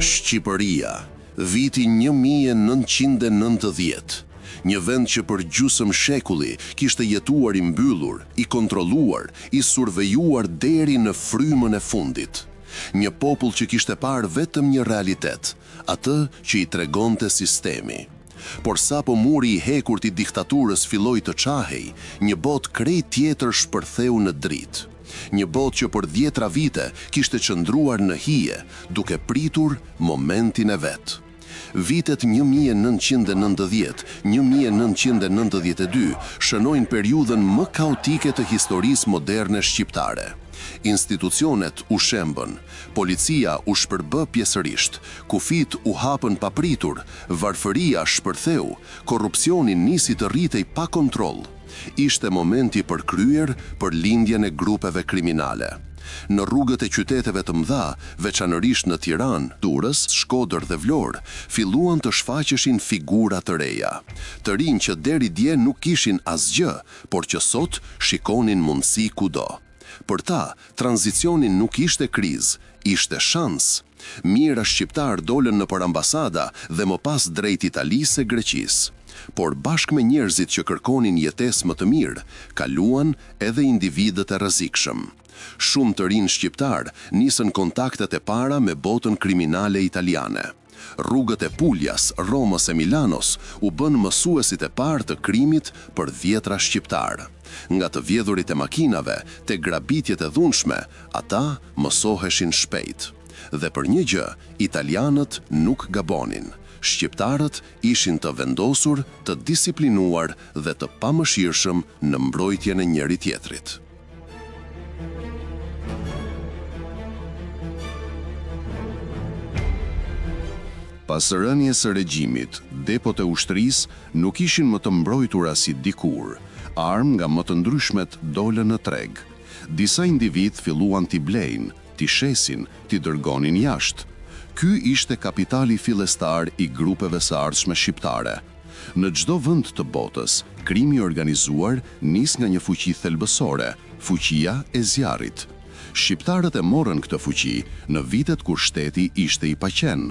Shqipëria, viti 1990, një vend që për gjysmë shekulli kishte jetuar i mbyllur, i kontrolluar, i survejuar deri në frymën e fundit. Një popull që kishte parë vetëm një realitet, atë që i tregonte sistemi. Por sapo muri i hekurt i diktaturës filloi të çahej, një botë krejt tjetër shpërtheu në dritë. Një botë që për 10 vite kishte qëndruar në hije, duke pritur momentin e vet. Vitet 1990-1992 shënojnë periudhën më kaotike të historisë moderne shqiptare. Institucionet u shembën, policia u shpërbë pjesërisht, kufit u hapën papritur, varfëria shpërtheu, korrupsioni nisi të rritej pa kontroll. Ishte momenti përkryer për lindjen e grupeve kriminale. Në rrugët e qyteteve të mëdha, veçanërisht në Tiranë, Durrës, Shkodër dhe Vlorë, filluan të shfaqeshin figura të reja. Të rinj që deri dje nuk kishin asgjë, por që sot shikonin mundësi kudo. Për ta, tranzicionin nuk ishte krizë, ishte shans. Mijëra shqiptar dolën nëpër ambasada dhe më pas drejt Italisë e Greqisë. Por bashkë me njerëzit që kërkonin jetesë më të mirë, kaluan edhe individët e rrezikshëm. Shumë të rinj shqiptar nisën kontaktet e para me botën kriminale italiane. Rrugët e Puljas, Romës e Milanos u bën mësuesit e parë të krimit për 10 shqiptar. Nga të vjedhurit e makinave, te grabitjet e dhunshme, ata mësoheshin shpejt. Dhe për një gjë, italianët nuk gabonin. Shqiptarët ishin të vendosur, të disiplinuar dhe të pamëshirshëm në mbrojtjen e njëri tjetrit. Pas rënies së regjimit, depot e ushtrisë nuk ishin më të mbrojtura si dikur. Armë nga më të ndryshmet dolën në treg. Disa individ filluan t'i blejnë, t'i shesin, t'i dërgonin jashtë. Ky ishte kapitali fillestar i grupeve së ardhshme shqiptare. Në çdo vend të botës, krimi organizuar nis nga një fuqi thelbësore, fuqia e zjarrit. Shqiptarët e morën këtë fuqi në vitet kur shteti ishte i paqen.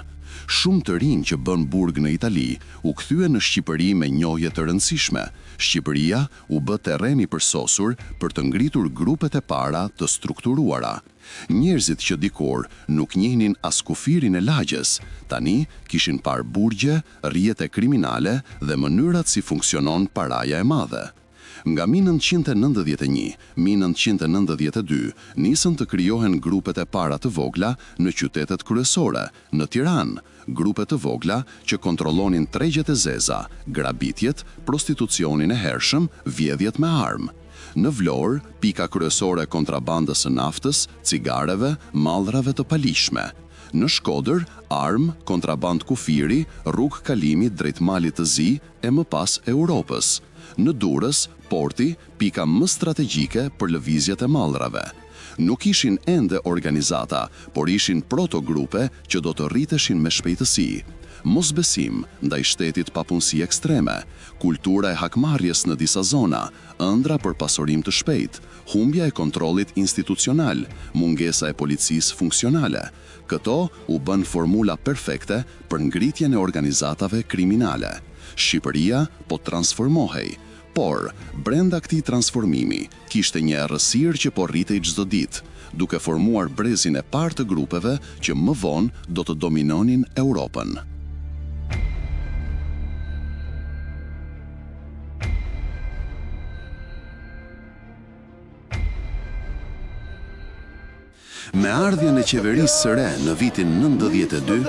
Shumë të rinj që bën burg në Itali u kthye në Shqipëri me njohje të rëndësishme. Shqipëria u bë terren i përsosur për të ngritur grupet e para të strukturuara. Njerëzit që dikur nuk njihnin as kufirin e lagjes, tani kishin parë burgje, rrjete kriminale dhe mënyrat si funksionon paraja e madhe. Nga 1991-1992 nisën të krijohen grupet e para të vogla në qytetet kryesore, në Tiranë, grupe të vogla që kontrollonin tregjet e zeza, grabitjet, prostitucionin e hershëm, vjedhjet me armë. Në Vlorë, pika kryesore kontrabandës së naftës, cigareve, mallrave të palishme. Në Shkodër, armë, kontraband kufiri, rrugë kalimi drejt Malit të Zi e më pas Europës. Në Durrës, porti, pika më strategjike për lëvizjet e mallrave. Nuk ishin ende organizata, por ishin protogrupe që do të rriteshin me shpejtësi. Mosbesim ndaj shtetit pa punësi ekstreme, kultura e hakmarrjes në disa zona, ëndra për pasurim të shpejt, humbja e kontrollit institucional, mungesa e policisë funksionale. Këto u bën formula perfekte për ngritjen e organizatave kriminale. Shqipëria po transformohej, por brenda këtij transformimi kishte një errësirë që po rritej çdo ditë, duke formuar brezin e parë të grupeve që më vonë do të dominonin Europën. Me ardhjen e qeverisë së re në vitin 92,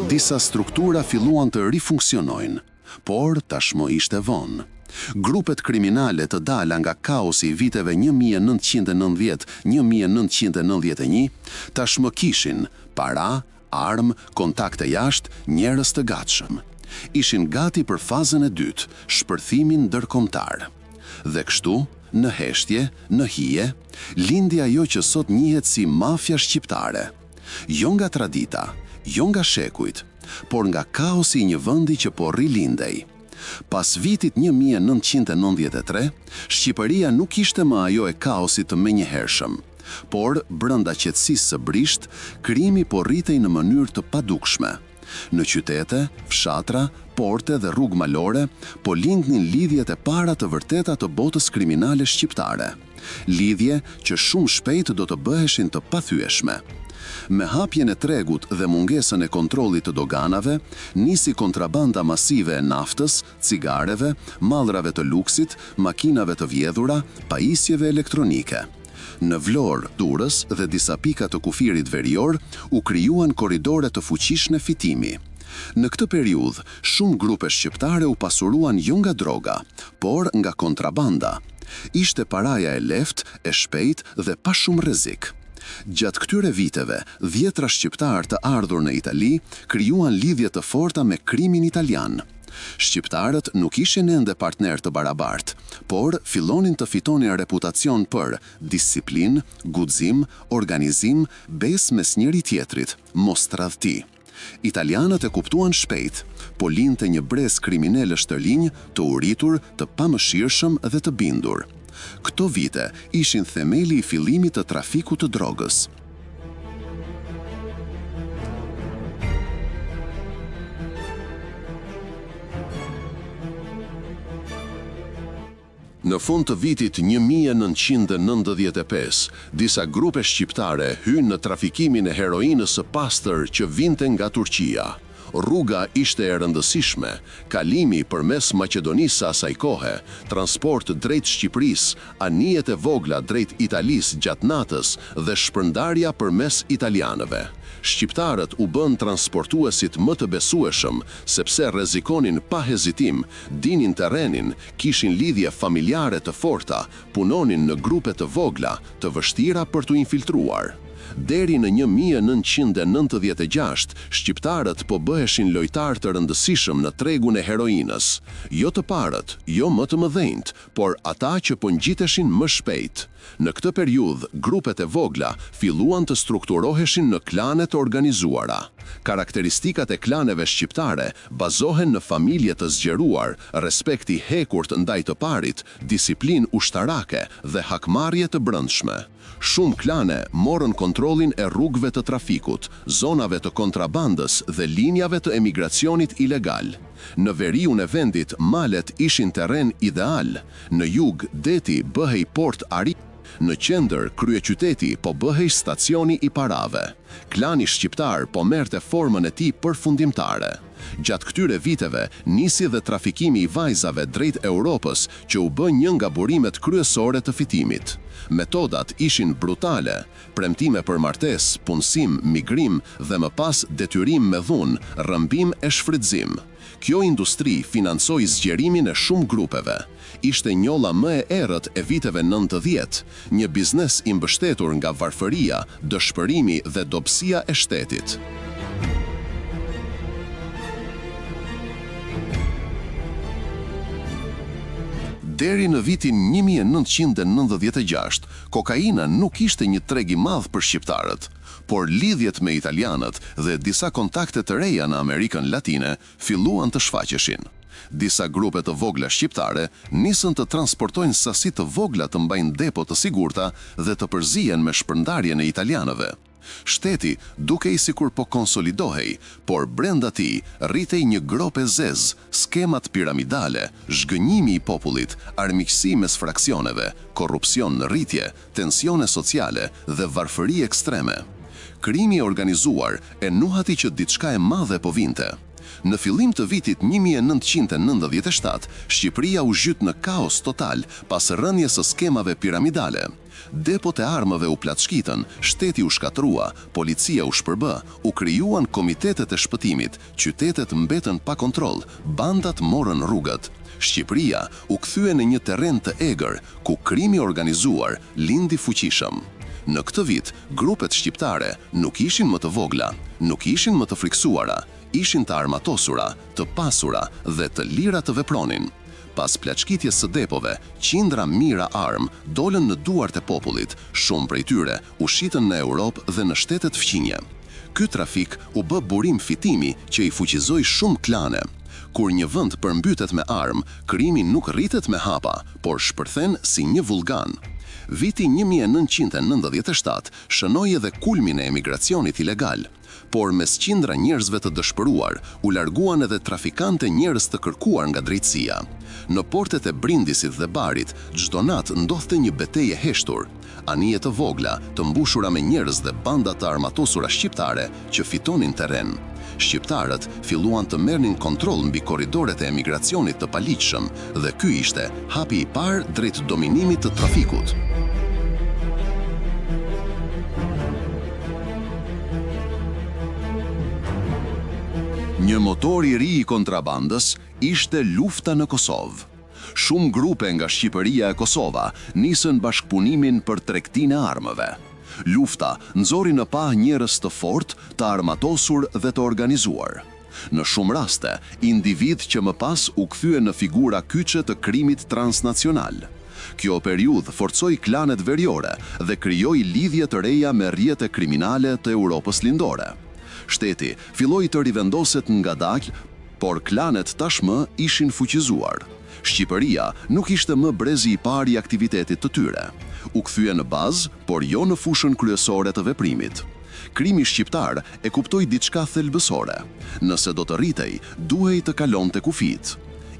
disa struktura filluan të rifunksionojnë, por tashmë ishte vonë. Grupet kriminale të dala nga kaosi i viteve 1990-1991 tashmë kishin para, armë, kontakte jashtë, njerëz të gatshëm. Ishin gati për fazën e dytë, shpërthimin ndërkombëtar. Dhe kështu, në heshtje, në hije, lindi ajo që sot njihet si mafia shqiptare. Jo nga tradita, jo nga shekujt, por nga kaosi i një vendi që po rilindej. Pas vitit 1993, Shqipëria nuk ishte më ajo e kaosit të menjëhershëm. Por, brënda qetësisë së brisht, krimi po rritej në mënyrë të padukshme. Në qytete, fshatra, porte dhe rrugë malore, po lindnin lidhjet e para të vërteta të botës kriminale shqiptare. Lidhje që shumë shpejt do të bëheshin të pathyeshme. Me hapjen e tregut dhe mungesën e kontrollit të doganave, nisi kontrabanda masive e naftës, cigareve, mallrave të luksit, makinave të vjedhura, pajisjeve elektronike. Në Vlorë, Durrës dhe disa pika të kufirit verior, u krijuan korridore të fuqishme fitimi. Në këtë periudhë, shumë grupe shqiptare u pasuruan jo nga droga, por nga kontrabanda. Ishte paraja e lehtë, e shpejtë dhe pa shumë rrezik. Gjatë këtyre viteve, dhjetra shqiptar të ardhur në Itali krijuan lidhje të forta me krimin italian. Shqiptarët nuk ishin ende partner të barabartë, por fillonin të fitonin reputacion për disiplinë, guxim, organizim, besë mes njëri tjetrit, mos tradhti. Italianët e kuptuan shpejt, po linte një brez kriminalësh të linj, të uritur, të pamëshirshëm dhe të bindur. Këto vite ishin themeli i fillimit të trafikut të drogës. Në fund të vitit 1995, disa grupe shqiptare hynë në trafikimin e heroinës së pastër që vinte nga Turqia. Rruga ishte e rëndësishme, kalimi përmes Maqedonisë së asaj kohe, transport drejt Shqipërisë, anijet e vogla drejt Italisë gjatë natës dhe shpërndarja përmes italianëve. Shqiptarët u bën transportuesit më të besueshëm, sepse rrezikonin pa hezitim, dinin terrenin, kishin lidhje familjare të forta, punonin në grupe të vogla, të vështira për t'u infiltruar. Deri në 1996, shqiptarët po bëheshin lojtar të rëndësishëm në tregun e heroinës. Jo të parët, jo më të mëdhenjt, por ata që po ngjiteshin më shpejt. Në këtë periudhë, grupet e vogla filluan të strukturoheshin në klane të organizuara. Karakteristikat e klaneve shqiptare bazohen në familje të zgjeruar, respekti hekurt ndaj të parit, disiplinë ushtarake dhe hakmarrje të brendshme. Shumë klane morën kontrollin e rrugëve të trafikut, zonave të kontrabandës dhe linjave të emigracionit ilegal. Në veriun e vendit, malet ishin terren ideal. Në jug, deti bëhej port ari. Në qendër, kryeqyteti po bëhej stacioni i parave. Klani shqiptar po merrte formën e tij përfundimtare. Gjatë këtyre viteve, nisi dhe trafikimi i vajzave drejt Europës, që u bë një nga burimet kryesore të fitimit. Metodat ishin brutale, premtime për martesë, punësim, migrim dhe më pas detyrim me dhunë, rrëmbim e shfrytëzim. Kjo industri financoi zgjerimin e shumë grupeve. Ishte njolla më e errët e viteve 90, një biznes i mbështetur nga varfëria, dëshpërimi dhe dobësia e shtetit. Deri në vitin 1996, kokaina nuk ishte një treg i madh për shqiptarët, por lidhjet me italianët dhe disa kontakte të reja në Amerikën Latine filluan të shfaqeshin. Disa grupe të vogla shqiptare nisën të transportojnë sasi të vogla të mbajnë depo të sigurta dhe të përzihen me shpërndarjen e italianëve. Shteti dukej sikur po konsolidohej, por brenda tij rritej një grop e zezë, skemat piramidale, zhgënjimi i popullit, armiqësi mes fraksioneve, korrupsion në rritje, tensione sociale dhe varfëri ekstreme. Krimi i organizuar e nuhati që diçka e madhe po vinte. Në fillim të vitit 1997, Shqipëria u zhyt në kaos total pas rënies së skemave piramidale. Depot e armëve u plaçkitën, shteti u shkatrua, policia u shpërbë, u krijuan komitetet e shpëtimit, qytetet mbetën pa kontroll, bandat morën rrugët. Shqipëria u kthye në një terren të egër, ku krimi organizuar lindi fuqishëm. Në këtë vit, grupet shqiptare nuk ishin më të vogla, nuk ishin më të friksuara, ishin të armatosura, të pasura dhe të lira të vepronin. Pas plaçkitjes së depove, qindra mijëra armë dolën në duart e popullit, shumë prej tyre u shitën në Europë dhe në shtetet fqinje. Ky trafik u bë burim fitimi që i fuqizoi shumë klane. Kur një vend përmbytet me armë, krimi nuk rritet me hapa, por shpërthen si një vulkan. Viti 1997 shënoi edhe kulmin e emigracionit ilegal, por mes qindra njerëzve të dëshpëruar, u larguan edhe trafikante njerëz të kërkuar nga drejtësia. Në portet e Brindisit dhe Barit, çdo natë ndodhte një betejë e heshtur, anije të vogla, të mbushura me njerëz dhe banda të armatosura shqiptare që fitonin terren. Shqiptarët filluan të merrnin kontroll mbi korridoret e emigracionit të paligjshëm dhe ky ishte hapi i parë drejt dominimit të trafikut. Një motor i ri i kontrabandës ishte lufta në Kosovë. Shumë grupe nga Shqipëria e Kosova nisën bashkëpunimin për tregtinë e armëve. Lufta nxori në pa njerëz të fortë, të armatosur dhe të organizuar. Në shumë raste, individ që më pas u kthye në figura kyçe të krimit transnacional. Kjo periudhë forcoi klanet veriore dhe krijoi lidhje të reja me rrjete kriminale të Europës lindore. Shteti filloi të rivendoset ngadalë, por klanet tashmë ishin fuqizuar. Shqipëria nuk ishte më brezi i parë i aktivitetit të tyre. U kthye në bazë, por jo në fushën kryesore të veprimit. Krimi shqiptar e kuptoi diçka thelbësore. Nëse do të rritej, duhej të kalonte kufit.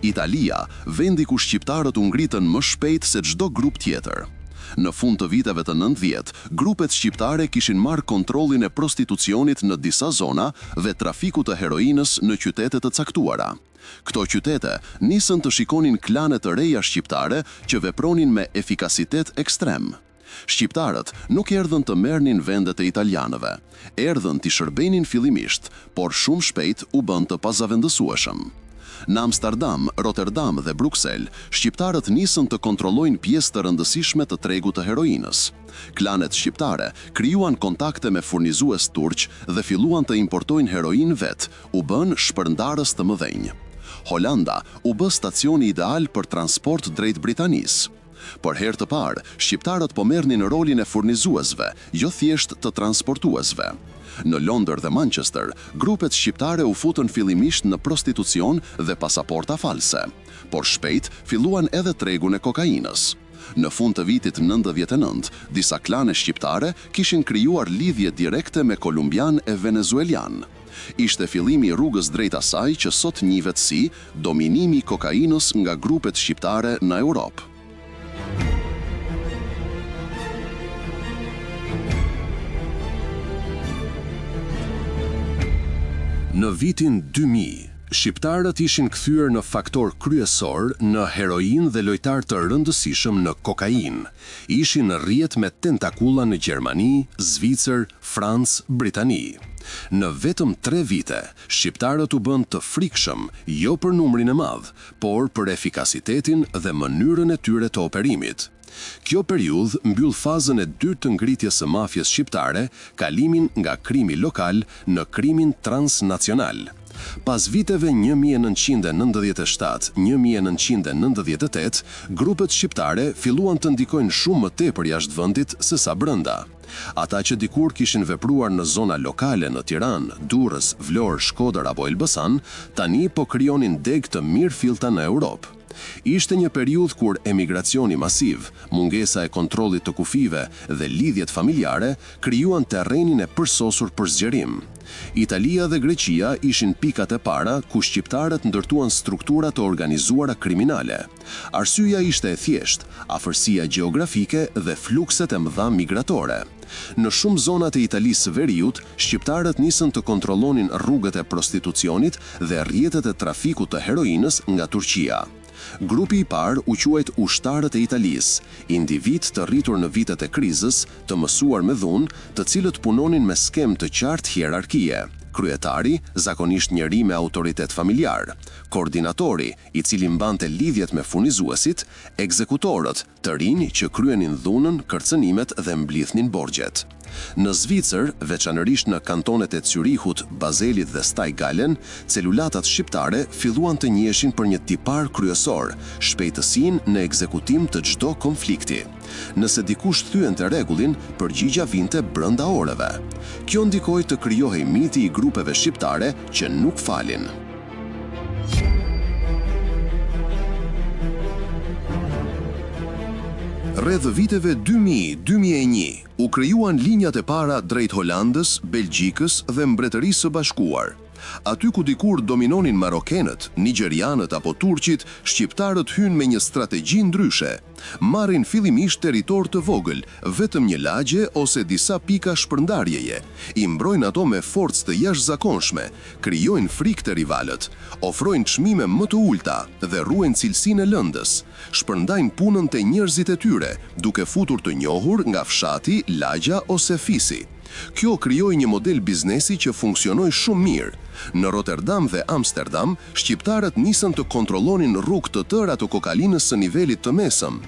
Italia, vendi ku shqiptarët u ngritën më shpejt se çdo grup tjetër. Në fund të viteve të 90, grupet shqiptare kishin marrë kontrollin e prostitucionit në disa zona dhe trafikut të heroinës në qytete të caktuara. Këto qytete nisën të shikonin klane të reja shqiptare që vepronin me efikasitet ekstrem. Shqiptarët nuk erdhën të merrnin vendet e italianëve, erdhën t'i shërbenin fillimisht, por shumë shpejt u bën të pazavendësueshëm. Në Amsterdam, Rotterdam dhe Bruksel, shqiptarët nisën të kontrollojnë pjesë të rëndësishme të tregut të heroinës. Klanet shqiptare krijuan kontakte me furnizues turq dhe filluan të importojnë heroin vet, u bën shpërndarës të mëdhenj. Holanda u bë stacioni ideal për transport drejt Britanisë. Por herë të parë, shqiptarët po merrnin rolin e furnizuesve, jo thjesht të transportuesve. Në Londër dhe Manchester, grupet shqiptare u futën fillimisht në prostitucion dhe pasaporta false, por shpejt filluan edhe tregun e kokainës. Në fund të vitit 99, disa klane shqiptare kishin krijuar lidhje direkte me kolumbian e venezuelian. Ishte fillimi i rrugës drejt asaj që sot njihet si dominimi i kokainës nga grupet shqiptare në Europë. Në vitin 2000, shqiptarët ishin kthyer në faktor kryesor në heroin dhe lojtar të rëndësishëm në kokain. Ishin në rrjet me tentakulla në Gjermani, Zvicër, Francë, Britani. Në vetëm 3 vite, shqiptarët u bën të frikshëm jo për numrin e madh, por për efikasitetin dhe mënyrën e tyre të operimit. Kjo periudhë mbyll fazën e dytë të ngritjes së mafjes shqiptare, kalimin nga krimi lokal në krimin transnacional. Pas viteve 1997-1998, grupet shqiptare filluan të ndikojnë shumë më tepër jashtë vendit se sa brenda. Ata që dikur kishin vepruar në zona lokale në Tiranë, Durrës, Vlorë, Shkodër apo Elbasan, tani po krijonin deg të mirë fillta në Europë. Ishte një periudhë kur emigracioni masiv, mungesa e kontrollit të kufive dhe lidhjet familjare krijuan terrenin e përsosur për zgjerim. Italia dhe Greqia ishin pikat e para ku shqiptarët ndërtuan struktura të organizuara kriminale. Arsyeja ishte e thjeshtë, afërsia gjeografike dhe flukset e mëdha migratore. Në shumë zonat e Italisë së Veriut, shqiptarët nisën të kontrollonin rrugët e prostitucionit dhe rrjetet e trafikut të heroinës nga Turqia. Grupi i parë u quajt ushtarët e Italisë, individ të rritur në vitet e krizës, të mësuar me dhunë, të cilët punonin me skem të qartë hierarkie. Kryetari, zakonisht njeri me autoritet familjar, koordinatori, i cili mbante lidhjet me furnizuesit, ekzekutorët, të rinj që kryenin dhunën, kërcënimet dhe mblidhnin borxhet. Në Zvicër, veçanërisht në kantonet e Zürichut, Bazelit dhe Staj-Gallen, celulatat shqiptare filluan të njihen për një tipar kryesor, shpejtësinë në ekzekutim të çdo konflikti. Nëse dikush thyente rregullin, përgjigja vinte brenda orëve. Kjo ndikoi të krijohej miti i grupeve shqiptare që nuk falin. Rreth viteve 2000-2001 u krijuan linjat e para drejt Holandës, Belgjikës dhe Mbretërisë së Bashkuar. Aty ku dikur dominonin marokenët, nigerianët apo turqit, shqiptarët hynë me një strategji ndryshe. Marrin fillimisht territor të vogël, vetëm një lagje ose disa pika shpërndarjeje. I mbrojnë ato me forcë të jashtëzakonshme, krijojnë frikë të rivalët, ofrojnë çmime më të ulta dhe ruajnë cilësinë e lëndës. Shpërndajnë punën te njerëzit e tyre, duke futur të njohur nga fshati, lagja ose fisi. Kjo krijoi një model biznesi që funksionoi shumë mirë. Në Rotterdam dhe Amsterdam, shqiptarët nisën të kontrollonin rrugë të tëra të kokainës së nivelit të mesëm.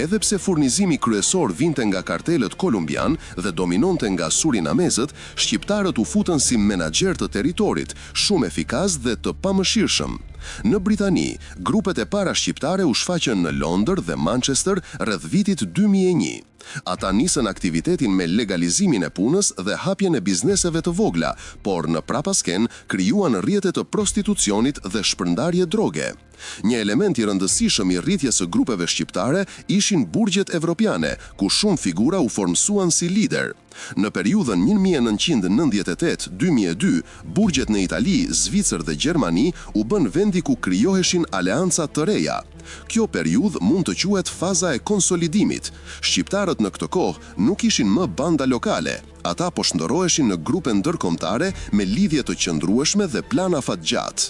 Edhe pse furnizimi kryesor vinte nga kartelet kolumbian dhe dominonte nga surinamezët, shqiptarët u futën si menaxher të territorit, shumë efikas dhe të pamëshirshëm. Në Britani, grupet e para shqiptare u shfaqën në Londër dhe Manchester rreth vitit 2001. Ata nisën aktivitetin me legalizimin e punës dhe hapjen e bizneseve të vogla, por në prapasken krijuan rrjete të prostitucionit dhe shpërndarje droge. Një element i rëndësishëm i rritjes së grupeve shqiptare ishin burgjet evropiane, ku shumë figura u formsuan si lider. Në periudhën 1998-2002, burgjet në Itali, Zvicër dhe Gjermani u bën vendi ku krijoheshin aleanca të reja. Kjo periudhë mund të quhet faza e konsolidimit. Shqiptarët në këtë kohë nuk ishin më banda lokale. Ata po shndërroheshin në grupe ndërkombëtare me lidhje të qëndrueshme dhe plana fatgjatë.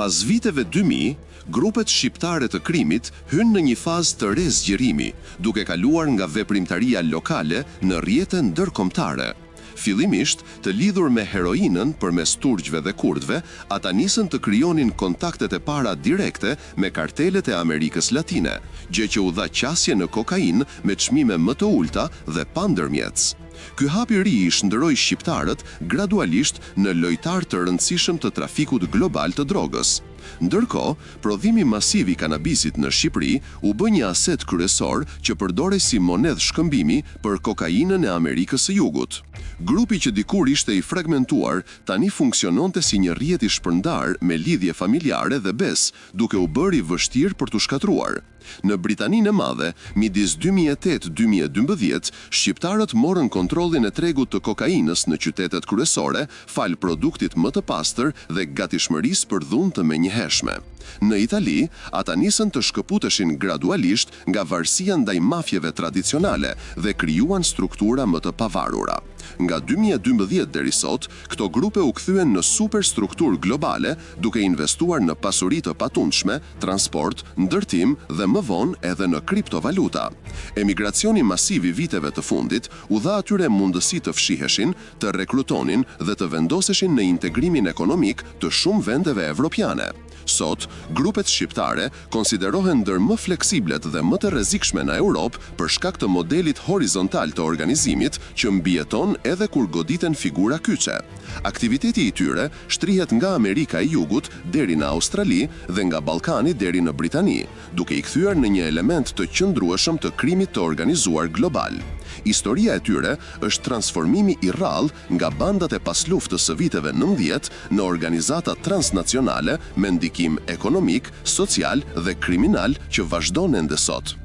Pas viteve 2000, grupet shqiptare të krimit hynë në një fazë të re zgjerimi, duke kaluar nga veprimtaria lokale në rrjete ndërkombëtare. Fillimisht, të lidhur me heroinën përmes turqve dhe kurdve, ata nisën të krijonin kontaktet e para direkte me kartelet e Amerikës Latine, gjë që u dha qasje në kokainë me çmime më të ulta dhe pa ndërmjetës. Ky hap i ri i shndëroi shqiptarët gradualisht në lojtar të rëndësishëm të trafikut global të drogës. Ndërkohë, prodhimi masiv i kanabisit në Shqipëri u bë një aset kryesor që përdorej si monedhë shkëmbimi për kokainën e Amerikës së Jugut. Grupi që dikur ishte i fragmentuar, tani funksiononte si një rrjet i shpërndar me lidhje familjare dhe bes, duke u bërë i vështirë për t'u shkatruar. Në Britaninë e Madhe, midis 2008-2012, shqiptarët morën kontrollin e tregut të kokainës në qytetet kryesore, fal produktit më të pastër dhe gatishmërisë për dhunë të menjëhershme. Në Itali, ata nisën të shkëputeshin gradualisht nga varësia ndaj mafjeve tradicionale dhe krijuan struktura më të pavarura. Nga 2012 deri sot, këto grupe u kthyen në superstrukturë globale, duke investuar në pasuri të patundshme, transport, ndërtim dhe më vonë edhe në kriptovaluta. Emigracioni masiv i viteve të fundit u dha atyre mundësi të fshiheshin, të rekrutonin dhe të vendoseshin në integrimin ekonomik të shumë vendeve evropiane. Sot, grupet shqiptare konsiderohen ndër më fleksiblet dhe më të rrezikshme në Europë për shkak të modelit horizontal të organizimit që mbijeton edhe kur goditen figura kyçe. Aktiviteti i tyre shtrihet nga Amerika e Jugut deri në Australi dhe nga Ballkani deri në Britani, duke i kthyer në një element të qëndrueshëm të krimit të organizuar global. Historia e tyre është transformimi i rrallë nga bandat e pasluftës së viteve 90 në organizata transnacionale me ndikim ekonomik, social dhe kriminal që vazhdon ende sot.